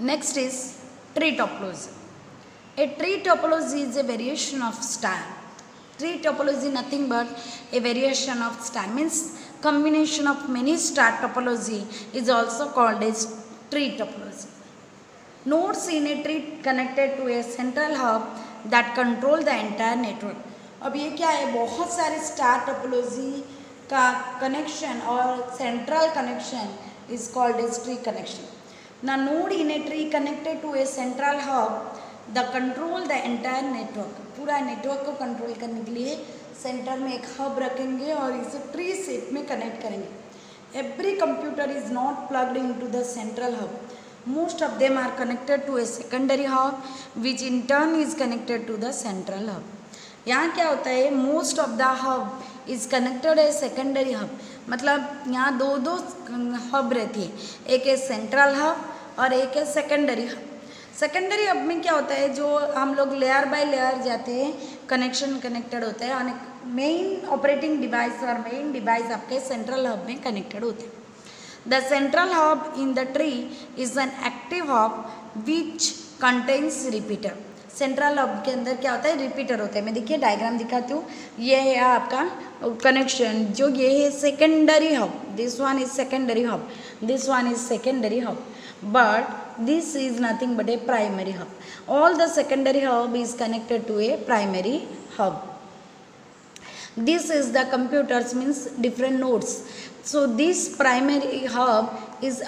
Next is tree topology. A tree topology is a variation of star. Tree topology nothing but a variation of star, means combination of many star topology is also called as tree topology. Nodes in a tree connected to a central hub that control the entire network. अब ये क्या है, बहुत सारे star topology का connection और central connection is called as tree connection. ना node in a tree connected to a central hub the control the entire network. पूरा नेटवर्क को कंट्रोल करने के लिए सेंटर में एक हब रखेंगे और इसे ट्री शेप में कनेक्ट करेंगे. Every computer is not plugged into the central hub. Most of them are connected to a secondary hub which in turn is connected to the central hub. यहाँ क्या होता है, most of the hub is connected a secondary hub. मतलब यहाँ दो दो hub रहती है, एक है सेंट्रल हब और एक है सेकेंडरी हब. सेकेंडरी हब में क्या होता है, जो हम लोग लेयर बाय लेयर जाते हैं, कनेक्शन कनेक्टेड होता है और मेन ऑपरेटिंग डिवाइस और मेन डिवाइस आपके सेंट्रल हब में कनेक्टेड होते हैं. The central hub in the tree is an active hub which contains repeater. Central hub के अंदर क्या होता है, रिपीटर होता है. मैं देखिए डायग्राम दिखाती हूँ. ये है आपका कनेक्शन, जो ये है secondary hub. This one is secondary hub, this one is secondary hub, but this is nothing but a primary hub. All the secondary hub is connected to a primary hub. This is the computers, means different nodes. So this primary hub is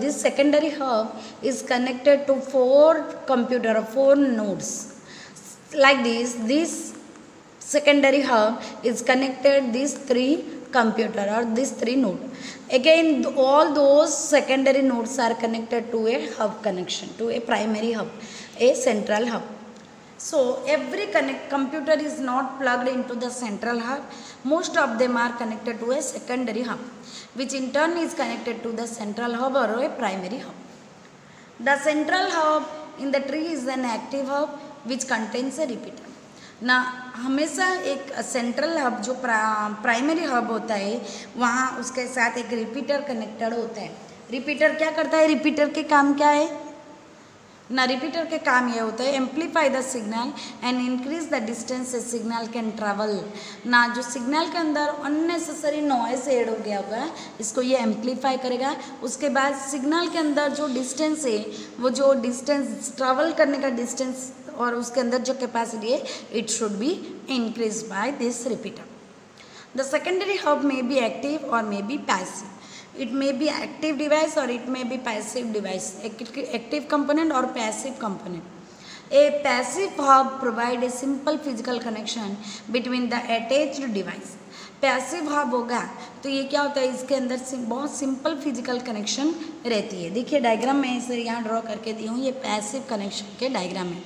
this secondary hub is connected to 4 computer or 4 nodes. Like this secondary hub is connected these 3 computer or these 3 node. Again all those secondary nodes are connected to a hub connection, to a primary hub, a central hub. So every computer is not plugged into the central hub. Most of them are connected to a secondary hub, which in turn is connected to the central hub or a primary hub. The central hub in the tree is an active hub which contains a repeater. ना हमेशा एक central hub जो primary hub होता है, वहाँ उसके साथ एक रिपीटर कनेक्टेड होता है. रिपीटर क्या करता है, रिपीटर के काम क्या है ना, रिपीटर के काम ये होता है amplify the signal and increase the distance A signal can travel. ना जो सिग्नल के अंदर अननेसेसरी नॉइस ऐड हो गया होगा, इसको ये एम्पलीफाई करेगा. उसके बाद सिग्नल के अंदर जो डिस्टेंस है, वो जो डिस्टेंस ट्रैवल करने का डिस्टेंस और उसके अंदर जो कैपेसिटी है, it should be increase by this repeater. The secondary hub may be active और may be passive. It may be active device or it may be passive device, active component or passive component. A passive hub provide a simple physical connection between the attached device. Passive hub होगा तो ये क्या होता है, इसके अंदर बहुत simple physical connection रहती है. देखिए डायग्राम में इसे यहाँ ड्रॉ करके दी हूँ, ये पैसिव कनेक्शन के डायग्राम है.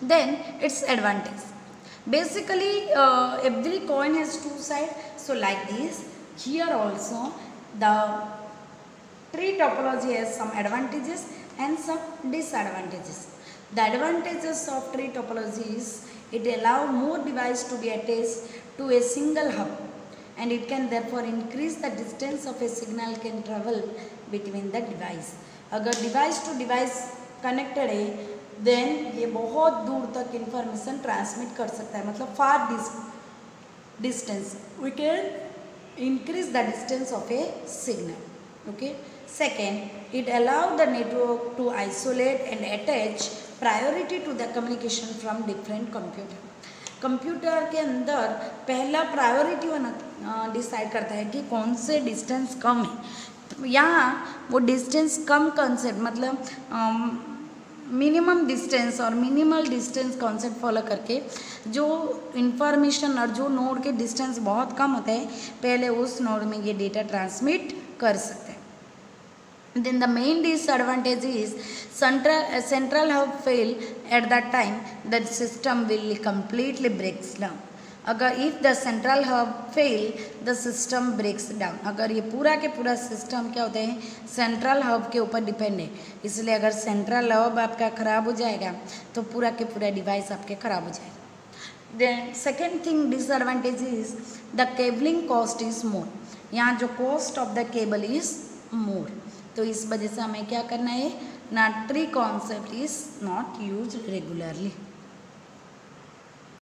Then it's advantage. Basically every coin has 2 side. So like this. Here also the tree topology has some advantages and some disadvantages. The advantages of tree topology is it allows more devices to be attached to a single hub and it can therefore increase the distance of a signal can travel between the device. अगर device to device connected है, then ये बहुत दूर तक information transmit कर सकता है. मतलब far distance we can increase the distance of a signal. Okay. Second, it allows the network to isolate and attach priority to the communication from different computer. Computer के अंदर पहला प्रायोरिटी डिसाइड करता है कि कौन से डिस्टेंस कम है. यहाँ वो डिस्टेंस कम कंसेप्ट, मतलब मिनिमम डिस्टेंस और मिनिमल डिस्टेंस कॉन्सेप्ट फॉलो करके जो इंफॉर्मेशन और जो नोड के डिस्टेंस बहुत कम होते हैं, पहले उस नोड में ये डेटा ट्रांसमिट कर सकते हैं. Then the main disadvantage is central hub fail at that time the system will completely breaks down. अगर if the central hub fail the system breaks down. अगर ये पूरा के पूरा सिस्टम क्या होता है, सेंट्रल हब के ऊपर डिपेंड है, इसलिए अगर सेंट्रल हब आपका ख़राब हो जाएगा तो पूरा के पूरा डिवाइस आपके ख़राब हो जाएगा. Then second thing disadvantage is the cabling cost is more. यहाँ जो cost of the cable is more. तो इस वजह से हमें क्या करना है, ना tree concept is not use regularly.